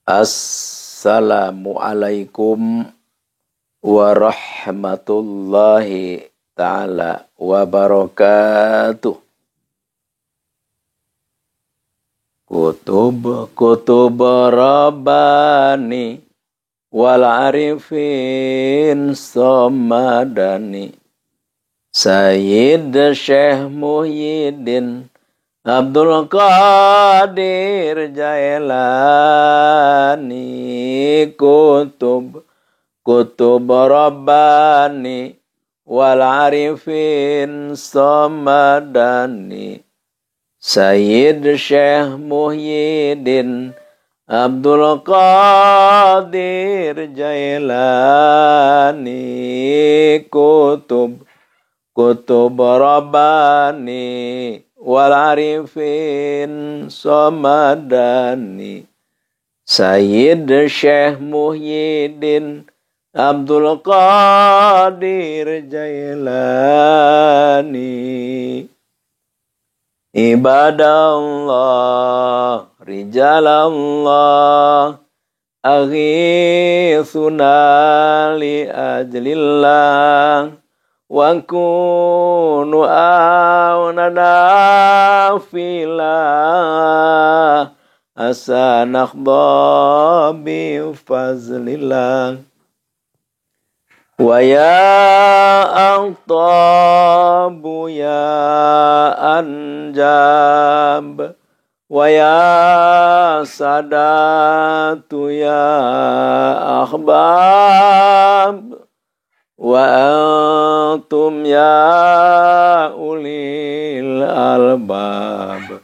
Assalamualaikum warahmatullahi ta'ala wabarakatuh. Kutub Rabbani wal arifin somadani Sayyid Syekh Muhyiddin Abdul Qadir Jailani. Kutub Rabbani wal arifin somadani Sayyid Syekh Muhyiddin Abdul Qadir Jailani. Kutub Rabbani wal arifin somadani Sayyid Syekh Muhyiddin Abdul Qadir Jailani. Ibadallah rijalallah aghithuna li ajlillah wa kunu aunana filah asanakhdha bi fazlillah wa ya aqtabu ya anjab wa ya sadatu ya akhbab wa antum ya ulil albab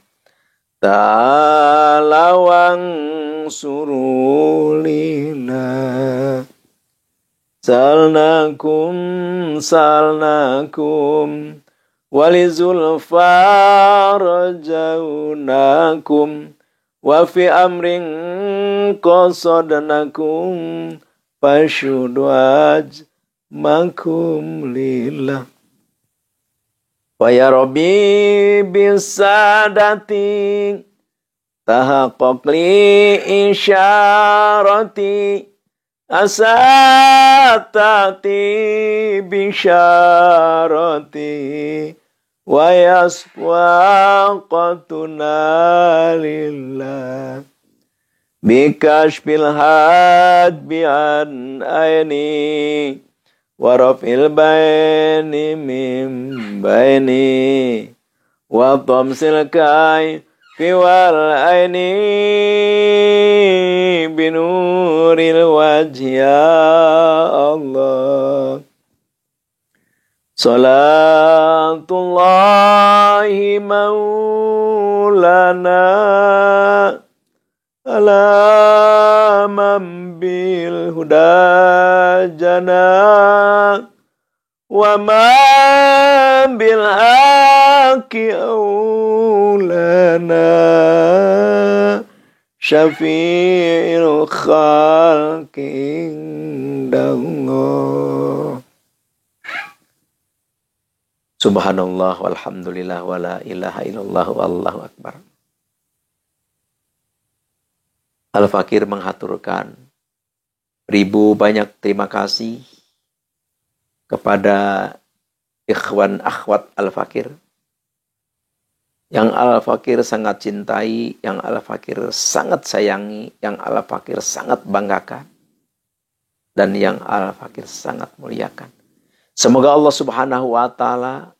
ta'alawang surulina salnakum walizulfa rajaunakum wa fi amrin qasadnakum fashudu ajmakum lillah wa ya rabbi bisadati tahaqqaq li isyarati asatati bisyarati wa yaswaqatuna lillah bikashfil hadbi an aini wa raf'il baini min baini wa tamsil kai fi wal aini binuril wajhi ya Allah. Salatullahi maulana ala man bil huda jana wa man bil haqi aulana syafi'il khalqi indallah. Subhanallah walhamdulillah wa la ilaha illallah wallahu akbar. Al-Fakir menghaturkan ribu banyak terima kasih kepada ikhwan akhwat Al-Fakir yang Al-Fakir sangat cintai, yang Al-Fakir sangat sayangi, yang Al-Fakir sangat banggakan, dan yang Al-Fakir sangat muliakan. Semoga Allah Subhanahu wa Ta'ala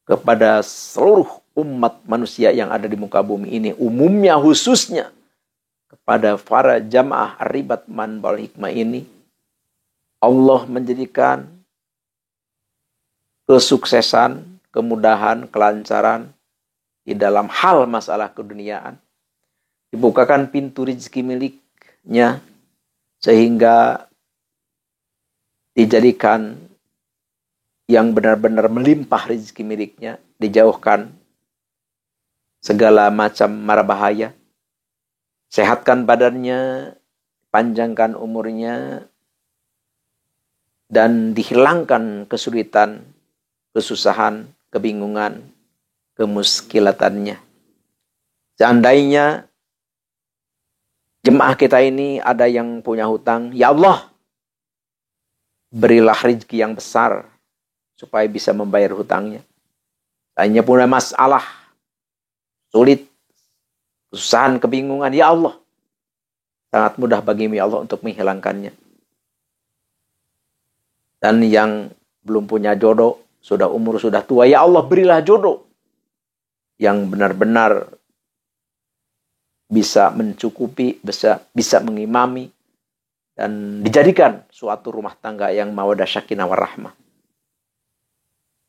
kepada seluruh umat manusia yang ada di muka bumi ini, umumnya khususnya kepada para jamaah Ribat Manbaul Hikmah ini, Allah menjadikan kesuksesan, kemudahan, kelancaran di dalam hal masalah keduniaan. Dibukakan pintu rezeki miliknya sehingga dijadikan yang benar-benar melimpah rezeki miliknya, dijauhkan segala macam mara bahaya, sehatkan badannya, panjangkan umurnya, dan dihilangkan kesulitan, kesusahan, kebingungan, kemuskilatannya. Seandainya Jemaah kita ini ada yang punya hutang. Ya Allah, berilah rezeki yang besar supaya bisa membayar hutangnya. Hanya punya masalah, sulit, kesusahan, kebingungan. Ya Allah, sangat mudah bagimu ya Allah untuk menghilangkannya. Dan yang belum punya jodoh, sudah umur, sudah tua. Ya Allah, berilah jodoh yang benar-benar bisa mencukupi, bisa mengimami, dan dijadikan suatu rumah tangga yang mawaddah sakinah warahmah.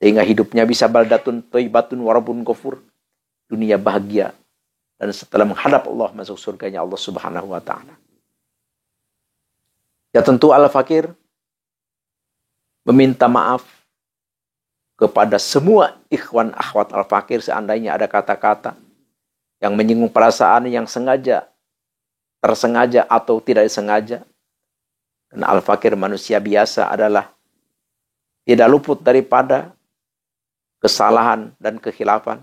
Sehingga hidupnya bisa baldatun thayyibatun warabun ghafur. Dunia bahagia. Dan setelah menghadap Allah masuk surganya Allah subhanahu wa ta'ala. Ya tentu al-fakir meminta maaf kepada semua ikhwan akhwat al-fakir seandainya ada kata-kata yang menyinggung perasaan yang sengaja, tersengaja atau tidak disengaja. Karena al-fakir manusia biasa adalah tidak luput daripada kesalahan dan kekhilafan.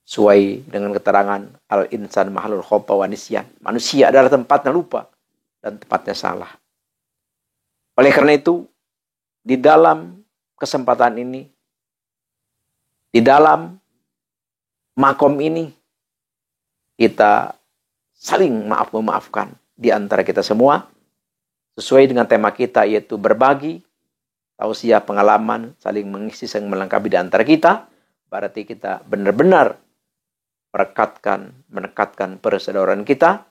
Sesuai dengan keterangan al-insan mahlul khata wa nisyan. Manusia adalah tempatnya lupa dan tempatnya salah. Oleh karena itu, di dalam kesempatan ini, di dalam makom ini, kita saling maaf-memaafkan di antara kita semua. Sesuai dengan tema kita, yaitu berbagi, tausiah, pengalaman, saling mengisi, saling melengkapi di antara kita. Berarti kita benar-benar menekatkan persaudaraan kita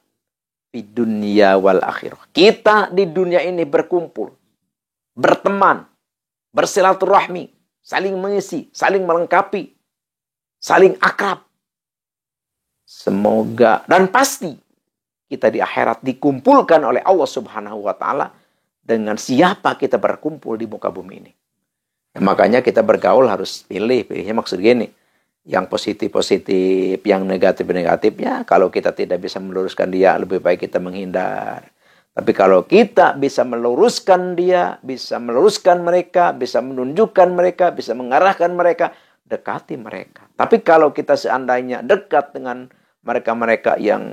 di dunia wal akhirah. Kita di dunia ini berkumpul, berteman, bersilaturahmi, saling mengisi, saling melengkapi, saling akrab. Semoga dan pasti kita di akhirat dikumpulkan oleh Allah subhanahu wa ta'ala dengan siapa kita berkumpul di muka bumi ini. Ya, makanya kita bergaul harus pilihnya maksud gini. Yang positif-positif, yang negatif-negatif, ya kalau kita tidak bisa meluruskan dia, lebih baik kita menghindar. Tapi kalau kita bisa meluruskan dia, bisa meluruskan mereka, bisa menunjukkan mereka, bisa mengarahkan mereka, dekati mereka. Tapi kalau kita seandainya dekat dengan mereka-mereka yang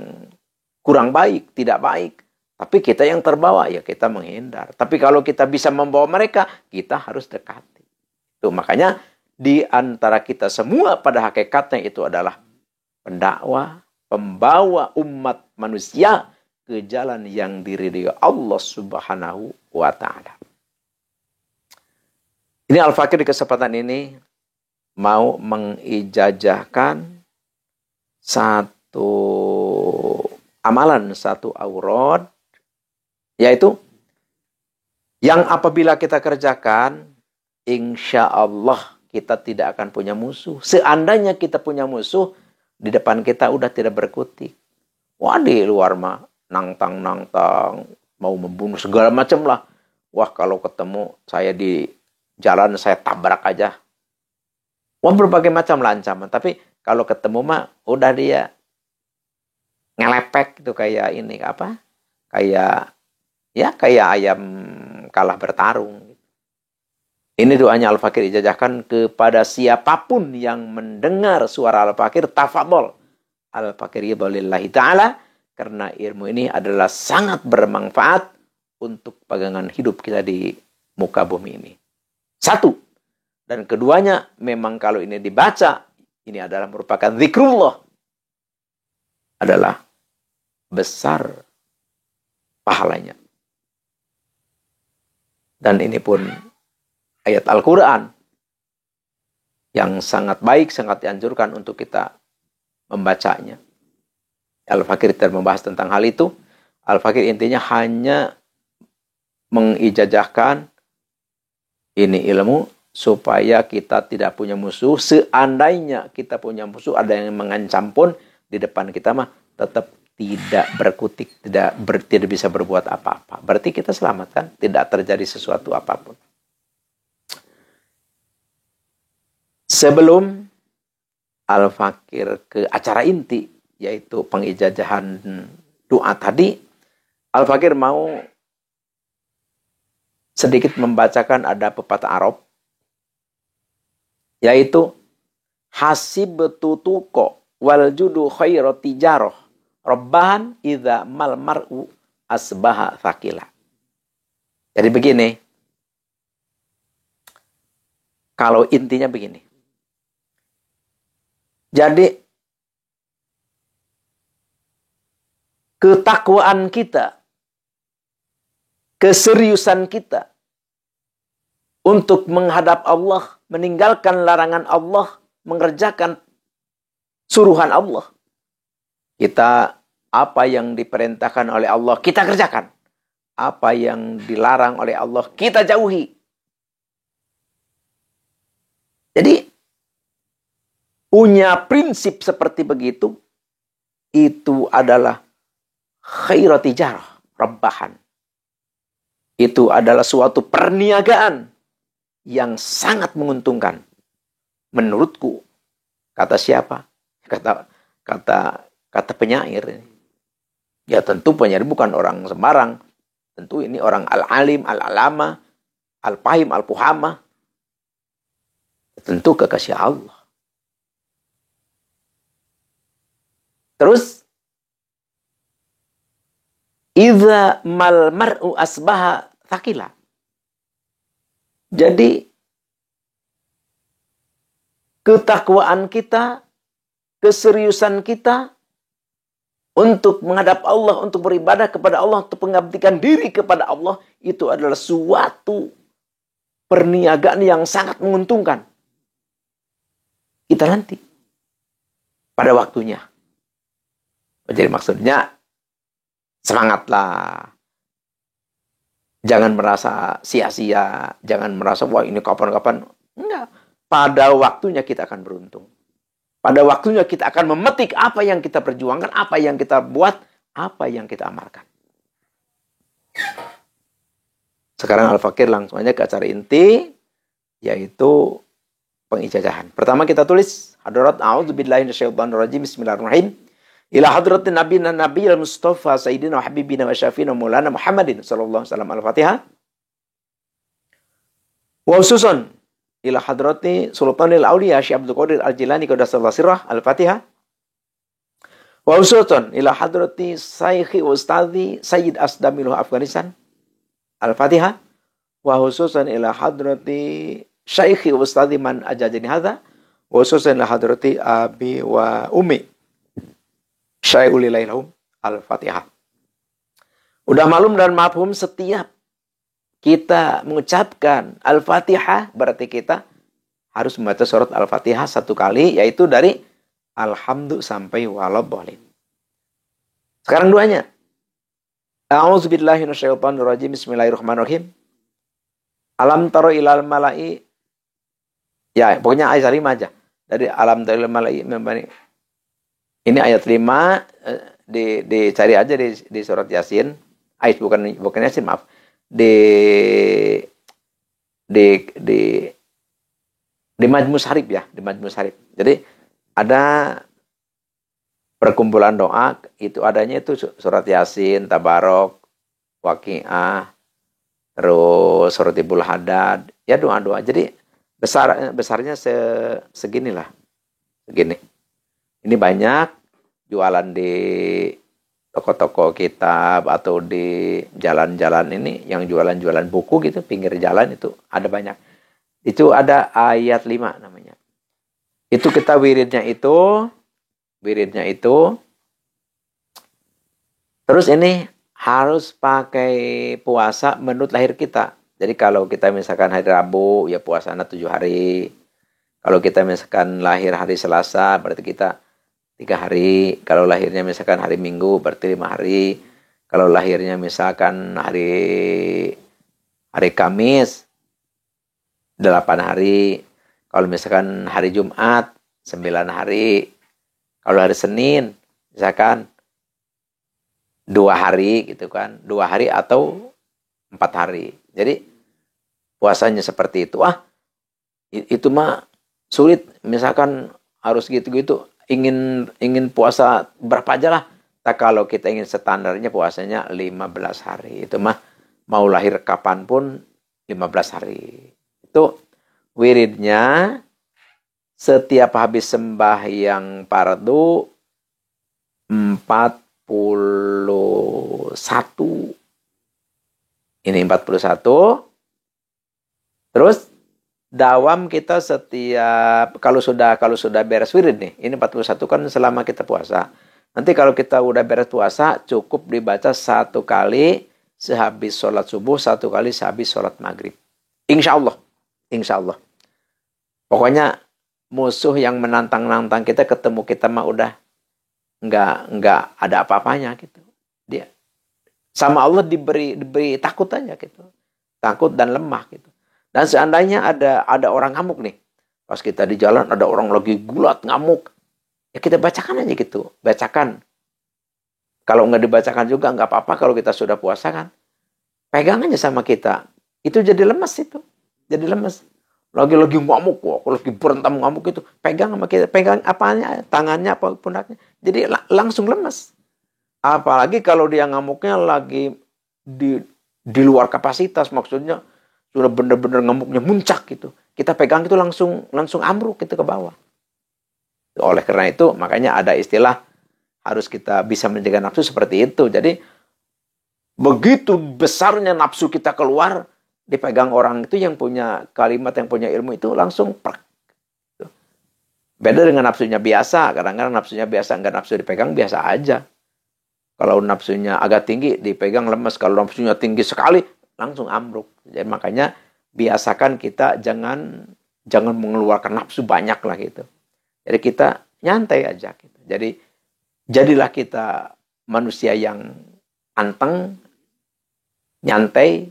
kurang baik, tidak baik, tapi kita yang terbawa, ya kita menghindar. Tapi kalau kita bisa membawa mereka, kita harus dekati. Itu makanya di antara kita semua pada hakikatnya itu adalah pendakwah, pembawa umat manusia ke jalan yang diridhoi Allah subhanahu wa ta'ala. Ini Al-Fakir di kesempatan ini mau mengijazahkan satu amalan, satu aurad, yaitu yang apabila kita kerjakan, insya Allah kita tidak akan punya musuh. Seandainya kita punya musuh, di depan kita udah tidak berkutik. Wah, di luar mah nantang-nantang, mau membunuh segala macam lah. Wah, kalau ketemu saya di jalan, saya tabrak aja. Wah, berbagai macam ancaman. Tapi kalau ketemu mah udah dia ngelepek itu kayak ini apa? Kayak ayam kalah bertarung. Ini doanya Al-Fakir ijazahkan kepada siapapun yang mendengar suara Al-Fakir, tafadhol. Al-Fakir lillahi ta'ala, karena ilmu ini adalah sangat bermanfaat untuk pegangan hidup kita di muka bumi ini. Satu. Dan keduanya, memang kalau ini dibaca, ini adalah merupakan zikrullah. Adalah besar pahalanya. Dan ini pun ayat Al-Quran yang sangat baik, sangat dianjurkan untuk kita membacanya. Al-Fakir tidak membahas tentang hal itu. Al-Fakir intinya hanya mengijazahkan ini ilmu supaya kita tidak punya musuh. Seandainya kita punya musuh, ada yang mengancam pun, di depan kita mah tetap tidak berkutik, tidak bisa berbuat apa-apa. Berarti kita selamat kan? Tidak terjadi sesuatu apapun. Sebelum Al-Fakir ke acara inti, yaitu pengijazahan doa tadi, Al-Fakir mau sedikit membacakan ada pepatah Arab, yaitu hasib tutuko wal judu khairu tijarah Rabbahan idza mal mar'u asbaha thaqila. Jadi begini. Kalau intinya begini. Jadi ketakwaan kita, keseriusan kita untuk menghadap Allah, meninggalkan larangan Allah, mengerjakan suruhan Allah. Kita apa yang diperintahkan oleh Allah, kita kerjakan. Apa yang dilarang oleh Allah, kita jauhi. Jadi, punya prinsip seperti begitu, itu adalah khairat tijarah, rabbahan. Itu adalah suatu perniagaan yang sangat menguntungkan. Menurutku, kata siapa? Kata penyair. Ya tentu penyair bukan orang sembarang. Tentu ini orang al-alim, al-alama, al-fahim, al-fuhama. Tentu kekasih Allah. Terus, idza mal mar'u asbaha thaqila. Jadi, ketakwaan kita, keseriusan kita untuk menghadap Allah, untuk beribadah kepada Allah, untuk mengabdikan diri kepada Allah, itu adalah suatu perniagaan yang sangat menguntungkan. Kita nanti pada waktunya. Jadi maksudnya semangatlah. Jangan merasa sia-sia, jangan merasa wah ini kapan-kapan. Enggak. Pada waktunya kita akan beruntung. Pada waktunya kita akan memetik apa yang kita perjuangkan, apa yang kita buat, apa yang kita amalkan. Sekarang Al-Fakir langsung aja ke acara inti, yaitu pengijazahan. Pertama kita tulis hadarat a'udzubillahi minasyaitonirrajim. Bismillahirrahmanirrahim. Ila hadratin nabiyil mustafa sayyidina wa habibina wa syafiina maulana Muhammadin sallallahu alaihi wasallam. Al-Fatihah. Wa khususan ila hadrati sultanil auliya Syekh Abdul Qadir Al-Jilani qaddasallahu sirrah. Al-Fatihah. Wa khususan ila hadrati Sayyidi Ustadzi Sayyid Asdamil Afghanistan. Al-Fatihah. Wa khususan ila hadrati Syekhi Ustadzi man ajajani hadza. Wa khususan ila hadrati abi wa ummi Syai'ulilailahum. Al-Fatihah. Udah malum dan mafhum setiap kita mengucapkan Al-Fatihah, berarti kita harus membaca surat Al-Fatihah satu kali, yaitu dari Alhamdulillah sampai Waladhdallin. Sekarang duanya. A'udzubillahi minasyaitonirrajim. Bismillahirrahmanirrahim. Alam taro ilal mala'i. Ya, pokoknya ayat 5 aja. Dari alam taro ilal mala'i. Ini ayat 5, dicari aja di surat Yasin. Ayat bukan Yasin, maaf. Di Majmu' Syarif ya, di Majmu' Syarif. Jadi ada perkumpulan doa, itu adanya itu surat Yasin, Tabarok, Waqiah, terus surat Ibul Hadad, ya doa-doa. Jadi besarnya seginilah. Segini. Ini banyak jualan di toko-toko kitab atau di jalan-jalan ini yang jualan-jualan buku gitu, pinggir jalan itu ada banyak. Itu ada ayat 5 namanya. Itu kita wiridnya itu. Terus ini harus pakai puasa menurut lahir kita. Jadi kalau kita misalkan hari Rabu, ya puasanya 7 hari. Kalau kita misalkan lahir hari Selasa, berarti kita 3 hari. Kalau lahirnya misalkan hari Minggu, berarti 5 hari. Kalau lahirnya misalkan hari Kamis, 8 hari. Kalau misalkan hari Jumat, 9 hari. Kalau hari Senin, misalkan 2 hari gitu kan. 2 hari atau 4 hari. Jadi puasanya seperti itu. Itu mah sulit. Misalkan harus gitu-gitu. Ingin puasa berapa aja lah. Tak kalau kita ingin standarnya puasanya 15 hari. Itu mah mau lahir kapanpun 15 hari. Itu wiridnya setiap habis sembahyang fardu 4 Ini 41. Terus dawam kita setiap kalau sudah beres wirid nih. Ini 41 kan selama kita puasa. Nanti kalau kita udah beres puasa, cukup dibaca 1 kali sehabis sholat subuh, 1 kali sehabis sholat maghrib. Insya Allah. Insya Allah. Pokoknya musuh yang menantang-nantang kita ketemu kita mah udah nggak ada apa-apanya gitu. Dia sama Allah diberi takut aja gitu. Takut dan lemah gitu. Dan seandainya ada orang ngamuk nih. Pas kita di jalan ada orang lagi gulat ngamuk. Ya kita bacakan aja gitu. Bacakan. Kalau nggak dibacakan juga nggak apa-apa kalau kita sudah puasa kan. Pegang aja sama kita. Itu jadi lemes itu. Jadi lemes. Lagi-lagi ngamuk. Lagi berentam ngamuk itu. Pegang sama kita. Pegang apanya. Tangannya apa pundaknya. Jadi langsung lemes. Apalagi kalau dia ngamuknya lagi di luar kapasitas. Maksudnya sudah benar-benar ngamuknya muncak gitu. Kita pegang itu langsung ambruk gitu ke bawah. Oleh karena itu, makanya ada istilah harus kita bisa menjaga nafsu seperti itu. Jadi, begitu besarnya nafsu kita keluar, dipegang orang itu yang punya kalimat, yang punya ilmu itu langsung prak. Beda dengan nafsunya biasa. Kadang-kadang nafsunya biasa, enggak nafsu dipegang biasa aja. Kalau nafsunya agak tinggi, dipegang lemes. Kalau nafsunya tinggi sekali, langsung ambruk. Jadi makanya biasakan kita jangan mengeluarkan nafsu banyak lah gitu. Jadi kita nyantai aja gitu. Jadi jadilah kita manusia yang anteng, nyantai,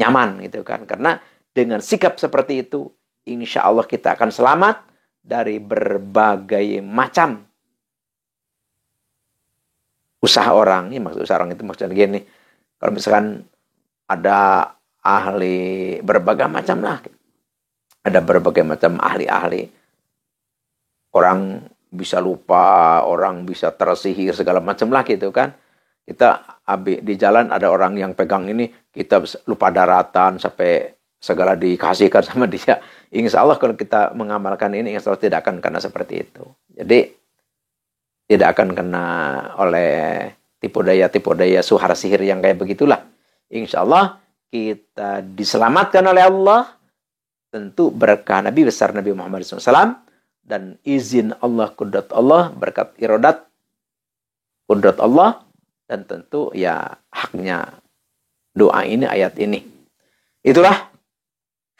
nyaman gitu kan. Karena dengan sikap seperti itu, insya Allah kita akan selamat dari berbagai macam usaha orang. Ini maksud usaha orang itu maksudnya gini. Kalau misalkan ada ahli berbagai macam lah. Ada berbagai macam ahli-ahli. Orang bisa lupa, orang bisa tersihir, segala macam lah gitu kan. Kita di jalan ada orang yang pegang ini, kita lupa daratan sampai segala dikasihkan sama dia. Insya Allah kalau kita mengamalkan ini, insya Allah tidak akan kena seperti itu. Jadi tidak akan kena oleh tipu daya suhar sihir yang kayak begitulah. Insya Allah kita diselamatkan oleh Allah. Tentu berkah Nabi besar Nabi Muhammad SAW. Dan izin Allah, kudrat Allah, berkat iradat, kudrat Allah. Dan tentu ya haknya doa ini, ayat ini. Itulah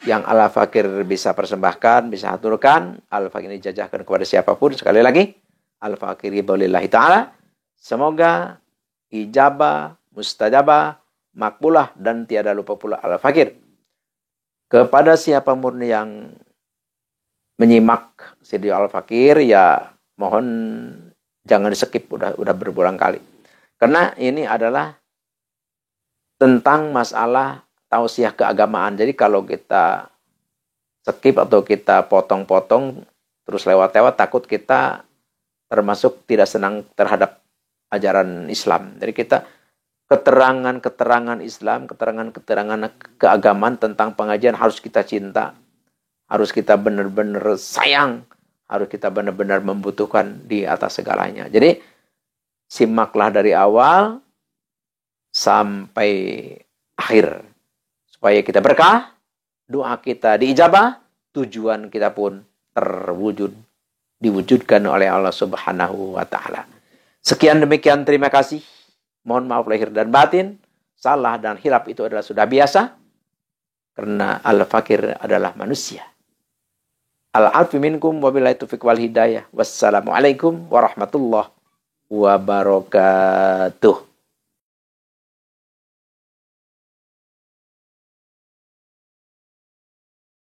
yang Al-Fakir bisa persembahkan, bisa aturkan. Al-Fakir ini jajahkan kepada siapapun. Sekali lagi, Al-Fakir billahi ta'ala. Semoga ijabah, mustajabah, makbulah, dan tiada lupa pula Al-Fakir. Kepada siapapun yang menyimak video Al-Fakir, ya mohon jangan di-skip, udah berulang kali. Karena ini adalah tentang masalah tausiah keagamaan. Jadi kalau kita skip atau kita potong-potong terus lewat-lewat, takut kita termasuk tidak senang terhadap ajaran Islam. Jadi kita keterangan-keterangan Islam, keterangan-keterangan keagamaan tentang pengajian harus kita cinta. Harus kita benar-benar sayang. Harus kita benar-benar membutuhkan di atas segalanya. Jadi, simaklah dari awal sampai akhir. Supaya kita berkah, doa kita diijabah, tujuan kita pun diwujudkan oleh Allah Subhanahu wa Ta'ala. Sekian demikian, terima kasih. Mohon maaf lahir dan batin. Salah dan hilaf itu adalah sudah biasa. Karena Al-Fakir adalah manusia. Al-afu minkum wabillahi taufiq wal hidayah. Wassalamualaikum warahmatullahi wabarakatuh.